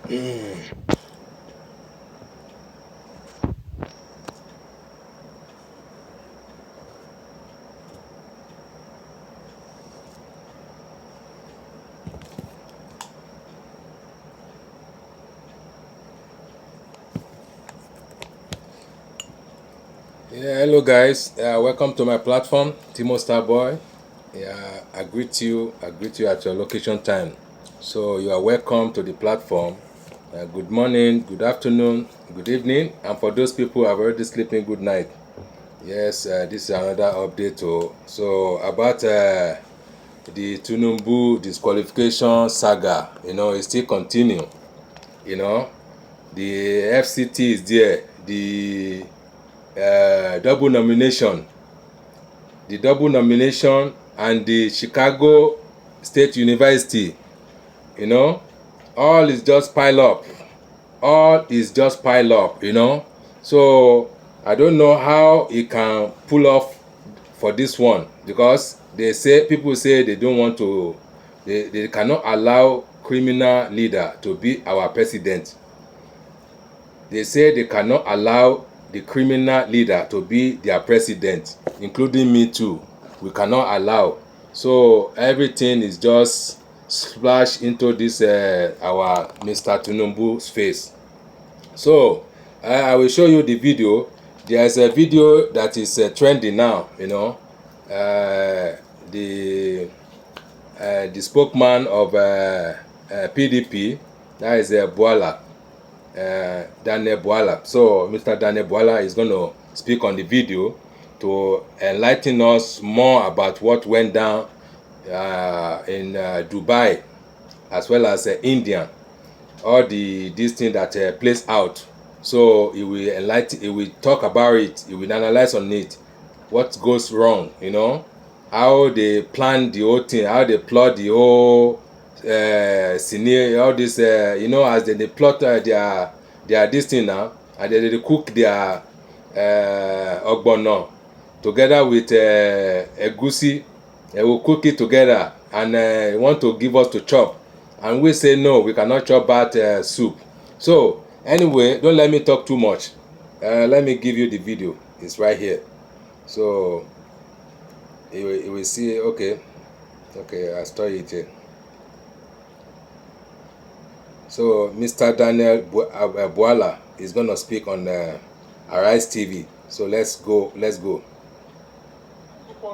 Yeah, hello guys. Welcome to my platform, Timo Starboy. Yeah, I greet you at your location time. So you are welcome to the platform. Good morning, good afternoon, good evening, and for those people who are already sleeping, good night. Yes, this is another update. So about the TINUBU disqualification saga, it still continue. The FCT is there. The double nomination and the Chicago State University, all is just pile up. So I don't know how he can pull off for this one, because people say they don't want to, they cannot allow criminal leader to be our president. They say they cannot allow the criminal leader to be their president, including me too. We cannot allow. So everything is just splashed into this our Mr. TINUBU's face. So I will show you the video. There is a video that is trending now. The spokesman of PDP, that is BOLA. Daniel BOLA. So Mr. Daniel BOLA is going to speak on the video to enlighten us more about what went down in Dubai, as well as India, all these things that plays out. So he will talk about it, he will analyze on it, what goes wrong, how they plan the whole thing, how they plot the whole scenario, all this, as they plot their this thing now, and they cook their ogbono together with egusi. They will cook it together and want to give us to chop, and we say no, we cannot chop that soup. So anyway, don't let me talk too much. Let me give you the video. It's right here. So you will see. Okay, I'll start it here. So Mr. Daniel BOLA is going to speak on Arise TV. So let's go.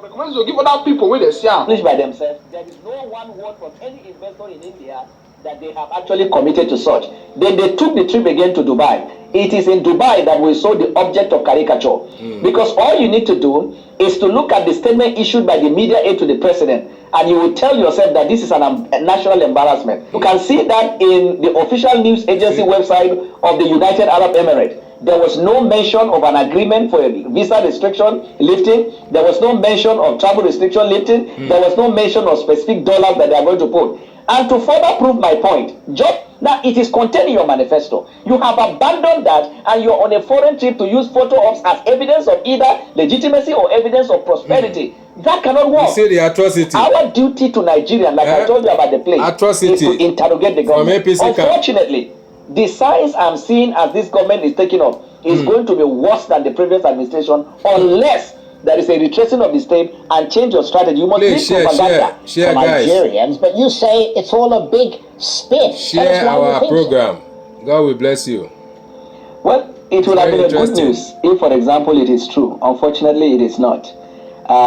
Recommend to give other people with a by themselves. There is no one word from any investor in India that they have actually committed to such. Then they took the trip again to Dubai. It is in Dubai that we saw the object of caricature. Because all you need to do is to look at the statement issued by the media aide to the president, and you will tell yourself that this is a national embarrassment. You can see that in the official news agency website of the United Arab Emirates. There was no mention of an agreement for a visa restriction lifting. There was no mention of travel restriction lifting. There was no mention of specific dollars that they are going to put. And to further prove my point, now it is contained in your manifesto. You have abandoned that, and you're on a foreign trip to use photo ops as evidence of either legitimacy or evidence of prosperity. That cannot work. You say the atrocity. Our duty to Nigerians, like I told you about the place, is to interrogate the government. Unfortunately, the signs I'm seeing as this government is taking up is going to be worse than the previous administration, unless there is a retracing of the state and change of strategy. You must need propaganda for Nigerians, but you say it's all a big spin. Share our program. So. God will bless you. Well, it would have been a good news if, for example, it is true. Unfortunately, it is not.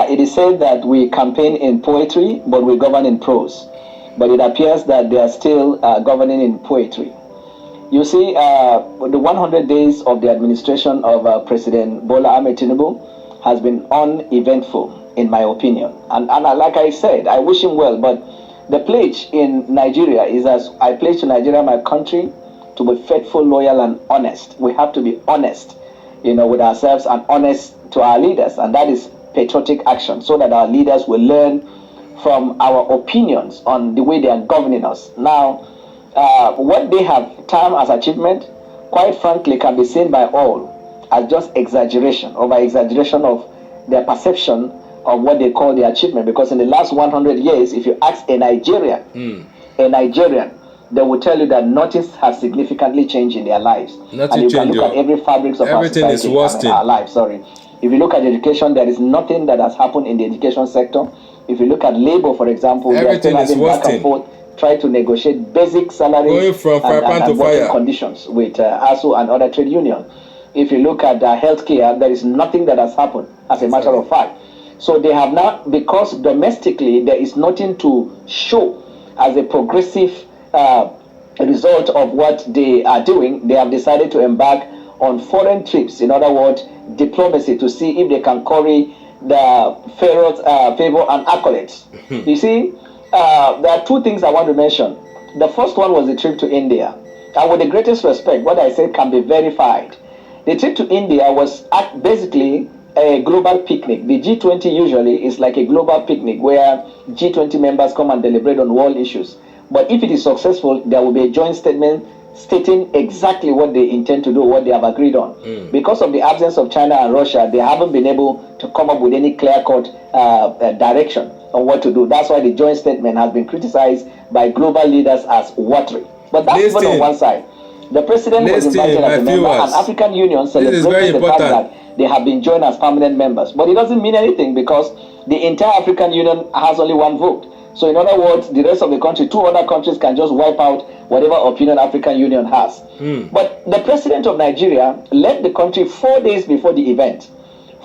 It is said that we campaign in poetry, but we govern in prose. But it appears that they are still governing in poetry. You see, the 100 days of the administration of President Bola Ahmed TINUBU has been uneventful, in my opinion. And like I said, I wish him well, but the pledge in Nigeria is, as I pledge to Nigeria, my country, to be faithful, loyal, and honest. We have to be honest, with ourselves and honest to our leaders, and that is patriotic action, so that our leaders will learn from our opinions on the way they are governing us. Now, what they have termed as achievement, quite frankly, can be seen by all as just exaggeration, over-exaggeration of their perception of what they call the achievement. Because in the last 100 years, if you ask a Nigerian, they will tell you that nothing has significantly changed in their lives. Nothing and you can changed, look at every fabrics of everything our is society, worse our lives. Sorry. If you look at education, there is nothing that has happened in the education sector. If you look at labor, for example, they are still having back and forth, try to negotiate basic salaries and working conditions with ASU and other trade unions. If you look at healthcare, there is nothing that has happened, as a matter of fact. So they have now, because domestically there is nothing to show as a progressive result of what they are doing, they have decided to embark on foreign trips, in other words, diplomacy, to see if they can curry the favor and accolades. You see, there are two things I want to mention. The first one was the trip to India. And with the greatest respect, what I said can be verified. The trip to India was basically a global picnic. The G20 usually is like a global picnic where G20 members come and deliberate on world issues. But if it is successful, there will be a joint statement stating exactly what they intend to do, what they have agreed on. Because of the absence of China and Russia, they haven't been able to come up with any clear-cut direction on what to do. That's why the joint statement has been criticized by global leaders as watery. But that's not on one side. The president was invited as a member, and African Union celebrated the fact that they have been joined as permanent members. But it doesn't mean anything because the entire African Union has only one vote. So in other words, the rest of the country, two other countries can just wipe out whatever opinion African Union has. But the president of Nigeria left the country 4 days before the event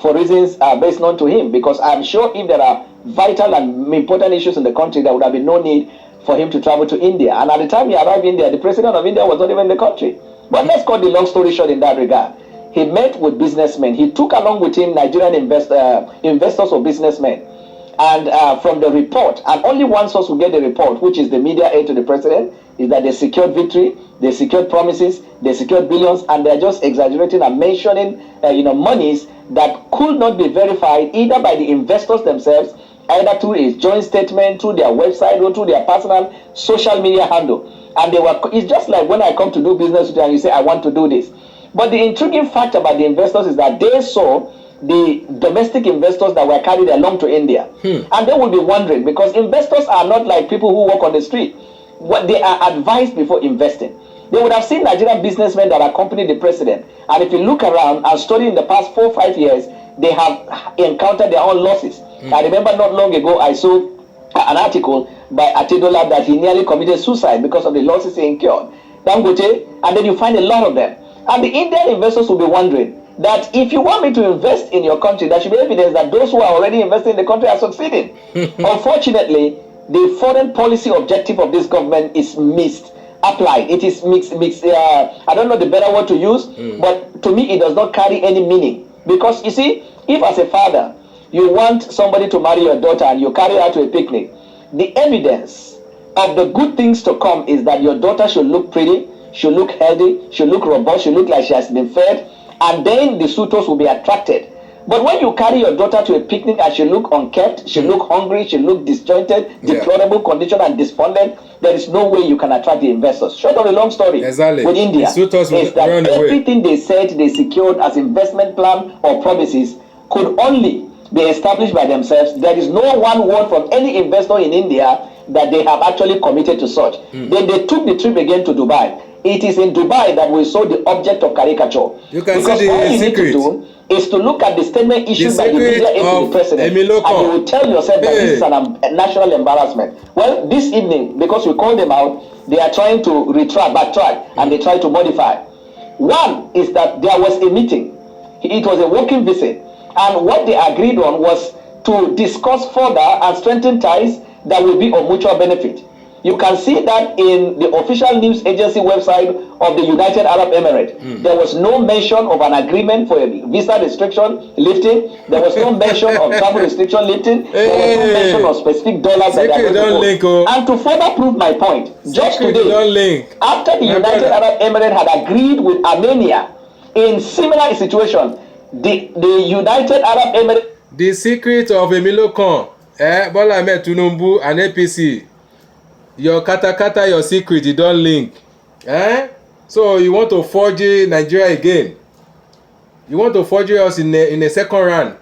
for reasons best known to him, because I'm sure if there are vital and important issues in the country, there would have been no need for him to travel to India. And at the time he arrived in India, the president of India was not even in the country. But let's cut the long story short in that regard. He met with businessmen. He took along with him Nigerian investors or businessmen. And from the report, and only one source will get the report, which is the media aid to the president, is that they secured victory, they secured promises, they secured billions, and they're just exaggerating and mentioning monies that could not be verified either by the investors themselves, either through a joint statement, through their website, or through their personal social media handle. And it's just like when I come to do business with you and you say, I want to do this. But the intriguing fact about the investors is that they saw the domestic investors that were carried along to India. And they will be wondering, because investors are not like people who walk on the street. What they are advised before investing. They would have seen Nigerian businessmen that accompanied the president. And if you look around and study in the past 4 or 5 years, they have encountered their own losses. I remember not long ago, I saw an article by Atedola that he nearly committed suicide because of the losses he incurred. Dangote, and then you find a lot of them. And the Indian investors will be wondering that if you want me to invest in your country, there should be evidence that those who are already investing in the country are succeeding. Unfortunately, the foreign policy objective of this government is misapplied. It is mixed. I don't know the better word to use, but to me it does not carry any meaning. Because you see, if as a father, you want somebody to marry your daughter and you carry her to a picnic, the evidence of the good things to come is that your daughter should look pretty, should look healthy, should look robust, should look like she has been fed, and then the suitors will be attracted. But when you carry your daughter to a picnic and she look unkept, she look hungry, she look disjointed, deplorable condition and despondent, there is no way you can attract the investors. Short of a long story, with India, is that everything they said they secured as investment plan or promises could only be established by themselves. There is no one word from any investor in India that they have actually committed to such. Then they took the trip again to Dubai. It is in Dubai that we saw the object of caricature. You can because see the all you secret. need to do is to look at the statement issued by the media aid to the president, and you will tell yourself that this is a national embarrassment. Well, this evening, because we called them out, they are trying to backtrack, and they try to modify. One is that there was a meeting. It was a working visit, and what they agreed on was to discuss further and strengthen ties that will be of mutual benefit. You can see that in the official news agency website of the United Arab Emirates. There was no mention of an agreement for a visa restriction lifting. There was no mention of travel restriction lifting. There was no mention of specific dollars that they are going to. And to further prove my point, just today, after the United Arab Emirates had agreed with Armenia in similar situation, the United Arab Emirates... The secret of Emilio Khan, Bola Ahmed TINUBU and APC. Your kata your secret, you don't link. So you want to forge Nigeria again. You want to forge us in a second round.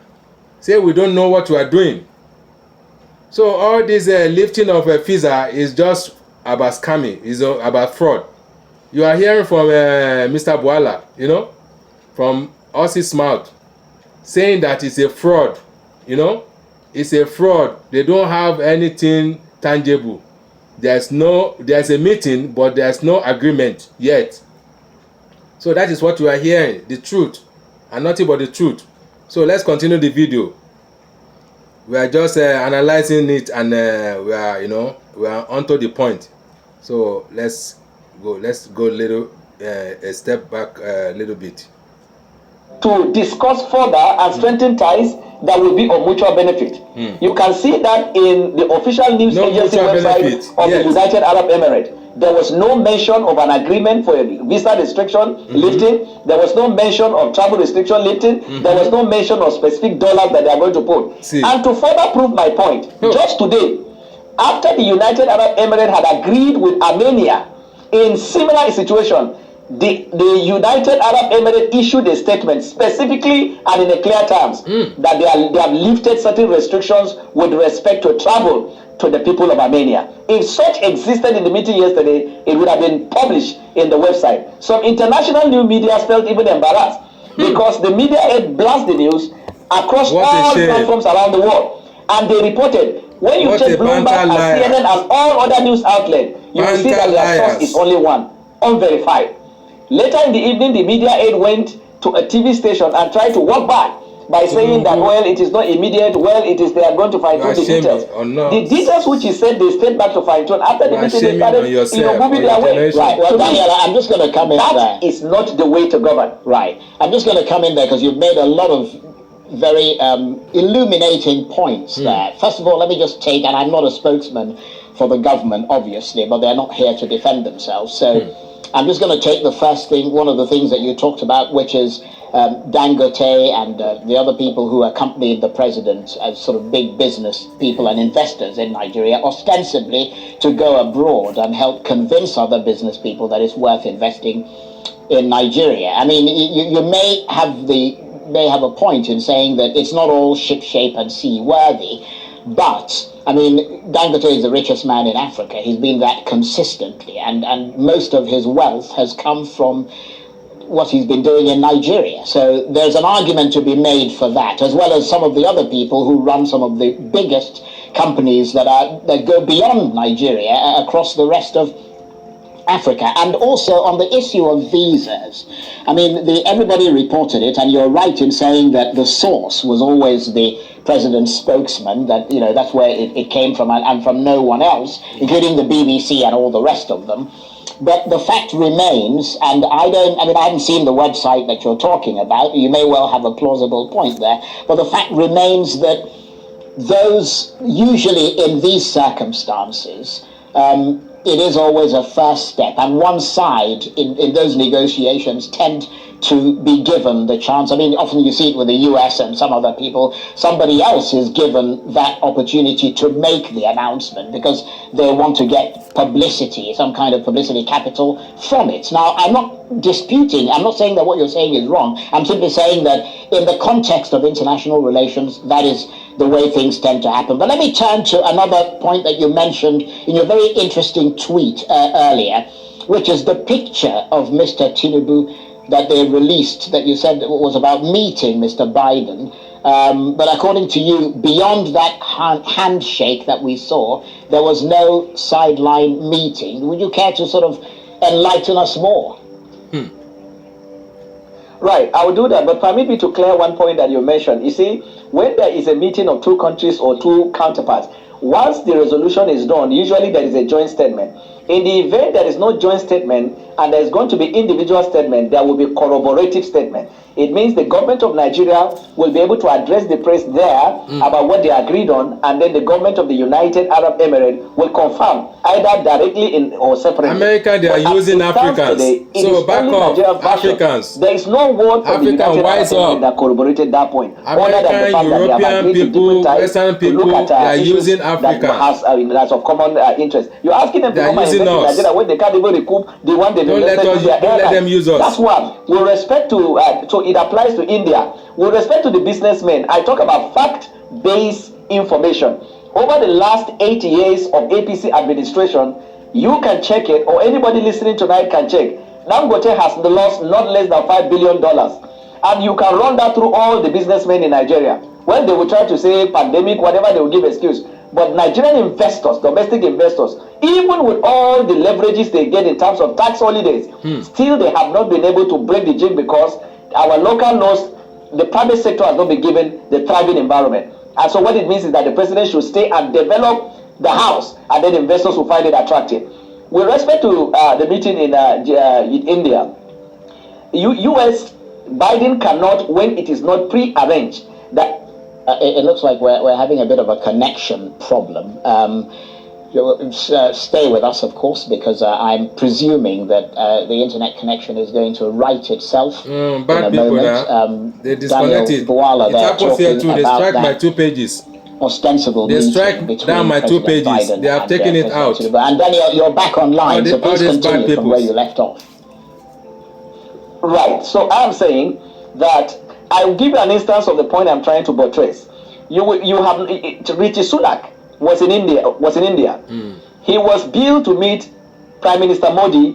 Say we don't know what we are doing. So all this lifting of a visa is just about scamming, it's about fraud. You are hearing from Mr. BOLA, you know, from Ossi's mouth, saying that it's a fraud, you know, it's a fraud. They don't have anything tangible. There's a meeting, but there's no agreement yet. So that is what you are hearing, the truth, and nothing but the truth. So let's continue the video. We are just analyzing it, and we are onto the point. So let's go a step back a little bit. To discuss further and strengthen ties that will be of mutual benefit. You can see that in the official news agency website of the United Arab Emirates. There was no mention of an agreement for a visa restriction lifting. There was no mention of travel restriction lifting. There was no mention of specific dollars that they are going to put. And to further prove my point, just today, after the United Arab Emirates had agreed with Armenia in similar situation, the United Arab Emirates issued a statement specifically and in a clear terms that they have lifted certain restrictions with respect to travel to the people of Armenia. If such existed in the meeting yesterday, it would have been published in the website. Some international news media felt even embarrassed because the media had blasted the news across all platforms around the world. And they reported, when you check Bloomberg and CNN and all other news outlets, you will see that their source is only one, unverified. Later in the evening, the media aide went to a TV station and tried to walk back by saying that, well, it is not immediate, well, it is they are going to fine-tune the details. The details which he said they stayed back to fine-tune after the meeting, they started moving their way. Right, well, Daniel, I'm just going to come in there. That is not the way to govern. Right, I'm just going to come in there because you've made a lot of very illuminating points there. First of all, let me just take, and I'm not a spokesman for the government, obviously, but they're not here to defend themselves, so I'm just going to take the first thing, one of the things that you talked about, which is Dangote and the other people who accompanied the president as sort of big business people and investors in Nigeria, ostensibly to go abroad and help convince other business people that it's worth investing in Nigeria. I mean, you may have a point in saying that it's not all shipshape and seaworthy, but I mean, Dangote is the richest man in Africa. He's been that consistently, and most of his wealth has come from what he's been doing in Nigeria. So there's an argument to be made for that, as well as some of the other people who run some of the biggest companies that go beyond Nigeria across the rest of Africa. And also on the issue of visas, I mean, everybody reported it, and you're right in saying that the source was always the president's spokesman, that, you know, that's where it came from, and from no one else, including the BBC and all the rest of them. But the fact remains, and I haven't seen the website that you're talking about, you may well have a plausible point there, but the fact remains that those, usually in these circumstances, it is always a first step, and one side in those negotiations tend to be given the chance. I mean, often you see it with the US and some other people, somebody else is given that opportunity to make the announcement because they want to get publicity, some kind of publicity capital from it. Now, I'm not disputing, I'm not saying that what you're saying is wrong, I'm simply saying that in the context of international relations, that is the way things tend to happen. But let me turn to another point that you mentioned in your very interesting tweet earlier, which is the picture of Mr. TINUBU that they released, that you said was about meeting Mr. Biden. But according to you, beyond that handshake that we saw, there was no sideline meeting. Would you care to sort of enlighten us more? Right, I will do that, but permit me to clear one point that you mentioned. You see, when there is a meeting of two countries or two counterparts, once the resolution is done, usually there is a joint statement. In the event there is no joint statement and there is going to be individual statement, there will be corroborative statement. It means the government of Nigeria will be able to address the press there about what they agreed on, and then the government of the United Arab Emirates will confirm either directly or separately. America, they are using Africans. Today, so back up, Africans. There is no word from the United Arab Emirates that corroborated that point. American, European people, Western people, they are using Africans. That's of common interest. You're asking them to come and invest in Nigeria when they can't even recoup the one they invested in their airline. Don't let them use us. That's one. With respect to it applies to India. With respect to the businessmen, I talk about fact-based information. Over the last 8 years of APC administration, You can check it, or anybody listening tonight can check. Dangote has lost not less than $5 billion. And you can run that through all the businessmen in Nigeria. When they will try to say pandemic, whatever, they will give excuse. But Nigerian investors, domestic investors, even with all the leverages they get in terms of tax holidays, still they have not been able to break the jig because our local laws, the private sector has not been given the thriving environment. And so what it means is that the president should stay and develop the house, and then investors will find it attractive. With respect to the meeting in India, U.S. Biden cannot, when it is not pre-arranged, that it looks like we're having a bit of a connection problem. Stay with us, of course, because I'm presuming that the internet connection is going to right itself in a moment. They disconnected. BOLA, it happens here too. They strike my 2 pages. Ostensible they strike down my 2 pages. Biden they have taken it out. And then you're back online, so please continue from where you left off. Right. So I'm saying that I will give you an instance of the point I'm trying to buttress. You have Rishi Sunak was in India. He was billed to meet Prime Minister Modi,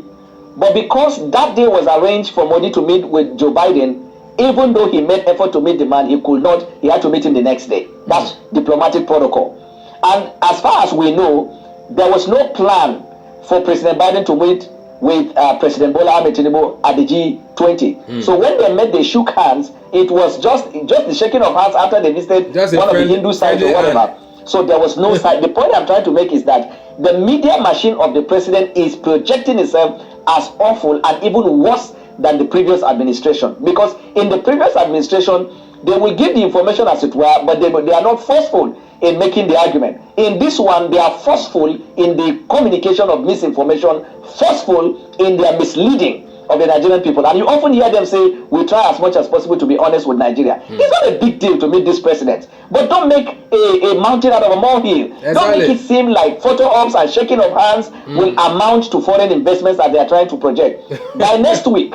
but because that day was arranged for Modi to meet with Joe Biden, even though he made effort to meet the man, he could not. He had to meet him the next day. That's diplomatic protocol. And as far as we know, there was no plan for President Biden to meet with President BOLA TINUBU at the G20. So when they met, they shook hands. It was just the shaking of hands after they visited one of the Hindu sites or whatever. So there was no side. The point I'm trying to make is that the media machine of the president is projecting itself as awful and even worse than the previous administration. Because in the previous administration, they will give the information as it were, but they are not forceful in making the argument. In this one, they are forceful in the communication of misinformation, forceful in their misleading of the Nigerian people. And you often hear them say, we try as much as possible to be honest with Nigeria. It's not a big deal to meet this president. But don't make a mountain out of a molehill. Exactly. Don't make it seem like photo ops and shaking of hands will amount to foreign investments that they are trying to project. By next week,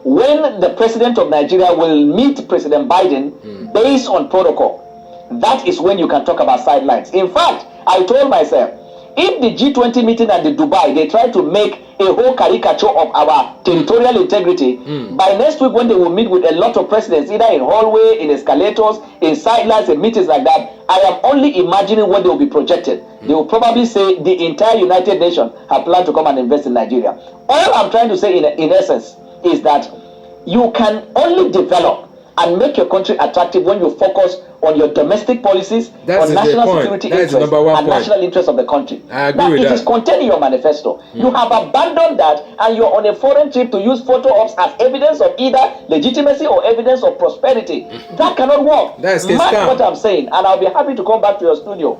when the president of Nigeria will meet President Biden based on protocol, that is when you can talk about sidelines. In fact, I told myself, if the G20 meeting at the Dubai, they try to make a whole caricature of our territorial integrity, by next week when they will meet with a lot of presidents, either in hallway, in escalators, in sidelines, in meetings like that, I am only imagining what they will be projected. They will probably say the entire United Nations have planned to come and invest in Nigeria. All I'm trying to say in essence is that you can only develop and make your country attractive when you focus on your domestic policies, on national security interests, and national interests of the country. I agree with that. It is contained in your manifesto. You have abandoned that, and you're on a foreign trip to use photo ops as evidence of either legitimacy or evidence of prosperity. That cannot work. Mark what I'm saying, and I'll be happy to come back to your studio.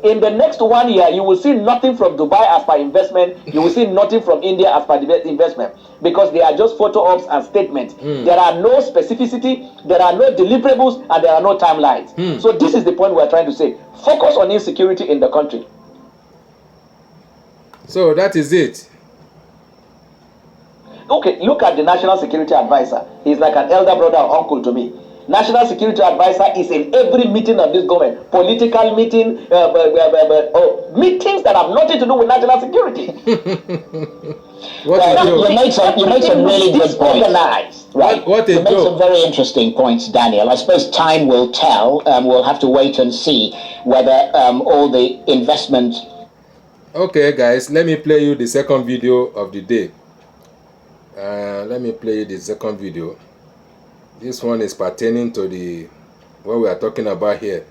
In the next 1 year, you will see nothing from Dubai as per investment. You will see nothing from India as per investment, because they are just photo ops and statements. There are no specificity, there are no deliverables, and there are no timelines. So this is the point we are trying to say. Focus on insecurity in the country. So that is it. Okay, look at the National Security Advisor. He's like an elder brother or uncle to me. National Security Advisor is in every meeting of this government, political meeting, meetings that have nothing to do with national security. You made some really good points. Right? You made some very interesting points, Daniel. I suppose time will tell. We'll have to wait and see whether all the investment. Okay, guys, let me play you the second video of the day. Let me play you the second video. This one is pertaining to the what we are talking about here.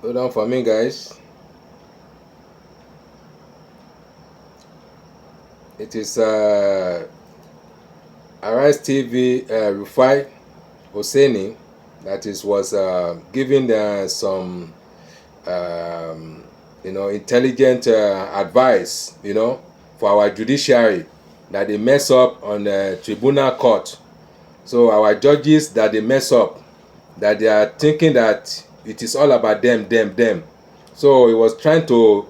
Hold on for me, guys. It is Arise TV Rufai Hosseini that was giving some intelligent advice for our judiciary, that they mess up on the tribunal court. So our judges, that they mess up, that they are thinking that it is all about them. So he was trying to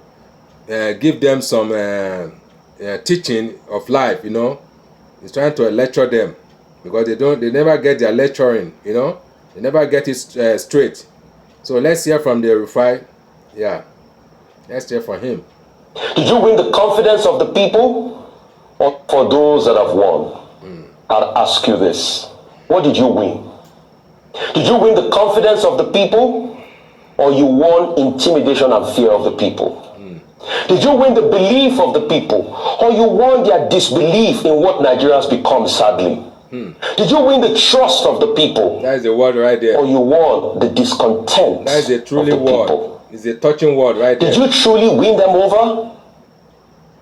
give them some teaching of life, you know. He's trying to lecture them because they never get their lecturing, you know. They never get it straight. So let's hear from the Rufai. Yeah, let's hear from him. Did you win the confidence of the people or for those that have won? I'll ask you this. What did you win? Did you win the confidence of the people or you won intimidation and fear of the people? Did you win the belief of the people or you won their disbelief in what Nigerians become sadly? Did you win the trust of the people? That is the word right there. Or you won the discontent that is a truly of the word. people? It's a touching word right there. Did you truly win them over?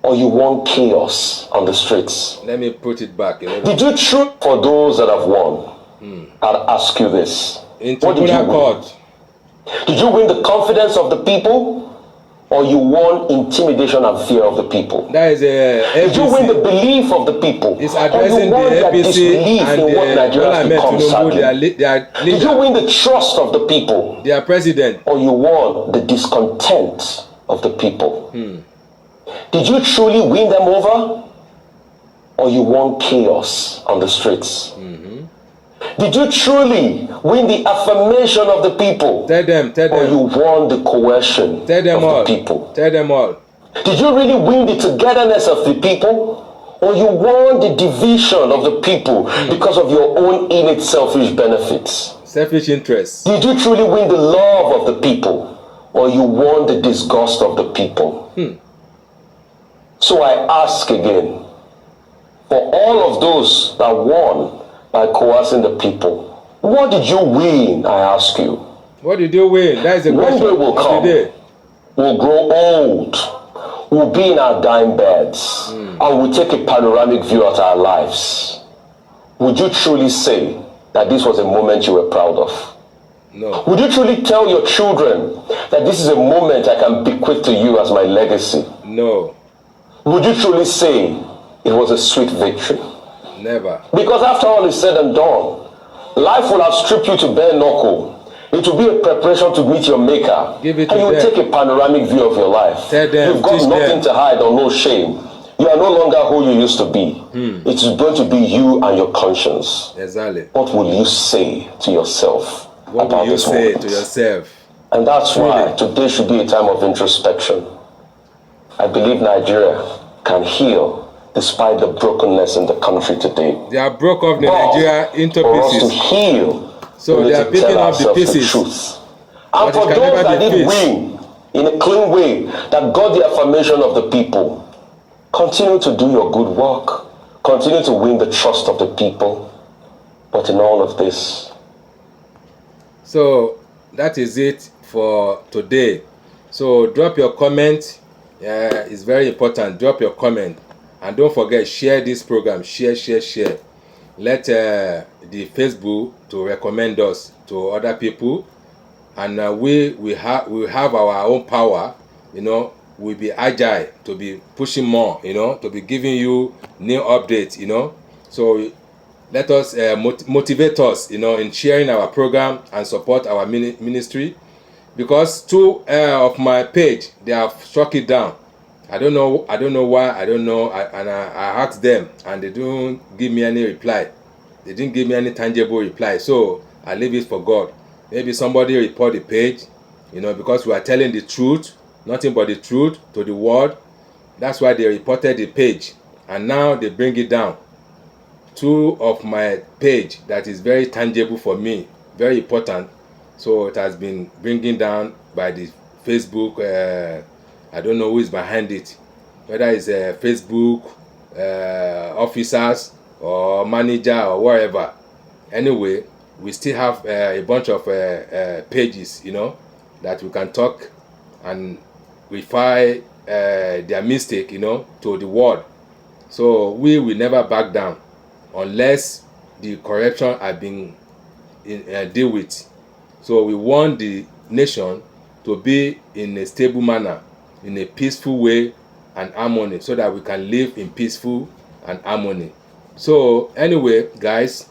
Or you won chaos on the streets? Let me put it back. Did you truly, for those that have won, I'll ask you this. In What did you court. win? Did you win the confidence of the people? Or you won intimidation and fear of the people? That is a Did you win the belief of the people? It's Or addressing you won the their APC disbelief and in what Nigerians become TINUBU, sadly? their Did leader, you win the trust of the people? their president. Or you won the discontent of the people? Did you truly win them over? Or you won chaos on the streets? Did you truly win the affirmation of the people? Tell them. Or you won the coercion Tell them of all. the people? Tell them all. Did you really win the togetherness of the people? Or you won the division of the people because of your own innate selfish benefits? Selfish interests. Did you truly win the love of the people? Or you won the disgust of the people? So I ask again, for all of those that won by coercing the people, what did you win, I ask you? What did you win? That is the One question day will of come. the day. We'll grow old. We'll be in our dying beds. And we'll take a panoramic view at our lives. Would you truly say that this was a moment you were proud of? No. Would you truly tell your children that this is a moment I can bequeath to you as my legacy? No. Would you truly say it was a sweet victory? Never. Because after all is said and done, life will have stripped you to bare knuckle. It will be a preparation to meet your maker. Give it to and you will them. take a panoramic view of your life. Tell them, You've got teach nothing them. to hide or no shame. You are no longer who you used to be. It is going to be you and your conscience. Exactly. What will you say to yourself What about will you this say moment? to yourself? And that's why Truly. today should be a time of introspection. I believe Nigeria can heal despite the brokenness in the country today. They are broke off the But Nigeria into for us to pieces. heal, So we need they are to picking tell up the ourselves pieces. truth. But And it for can those never that be did fixed. win in a clean way, that got the affirmation of the people, continue to do your good work. Continue to win the trust of the people. But in all of this, So that is it for today. So drop your comment. It's very important. Drop your comment. And don't forget, share this program. Share. Let the Facebook to recommend us to other people. And we have our own power. You know, we'll be agile to be pushing more. You know, to be giving you new updates. You know, so let us motivate us, you know, in sharing our program and support our ministry, because two of my page, they have struck it down. I don't know why. I don't know. I asked them and they don't give me any reply. They didn't give me any tangible reply. So I leave it for God. Maybe somebody report the page, you know, because we are telling the truth, nothing but the truth to the world. That's why they reported the page, and now they bring it down. Two of my page that is very tangible for me, very important. So it has been bringing down by the Facebook. I don't know who is behind it, whether it's Facebook officers or manager or whatever. Anyway, we still have a bunch of pages, you know, that we can talk and refer their mistake, you know, to the world. So we will never back down unless the corruption has been dealt with. So we want the nation to be in a stable manner, in a peaceful way and harmony, so that we can live in peaceful and harmony. So anyway, guys,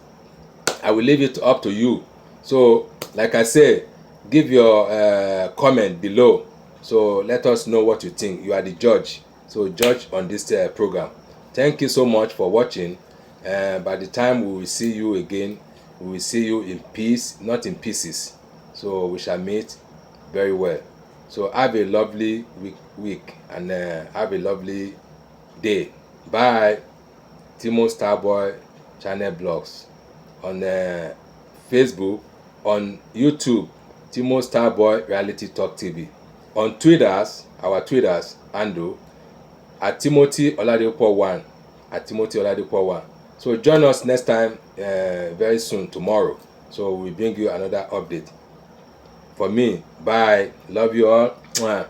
I will leave it up to you. So like I said, give your comment below. So let us know what you think. You are the judge. So judge on this program. Thank you so much for watching. By the time we will see you again, we will see you in peace, not in pieces. So we shall meet very well. So have a lovely week and have a lovely day. Bye. Timo Starboy Channel Blogs on Facebook, on YouTube, Timo Starboy Reality Talk TV. On Twitters, our Twitters handle at Timothy Oladipo 1, at Timothy Oladipo 1. So join us next time, very soon, tomorrow. So we bring you another update. For me, bye. Love you all. Mwah.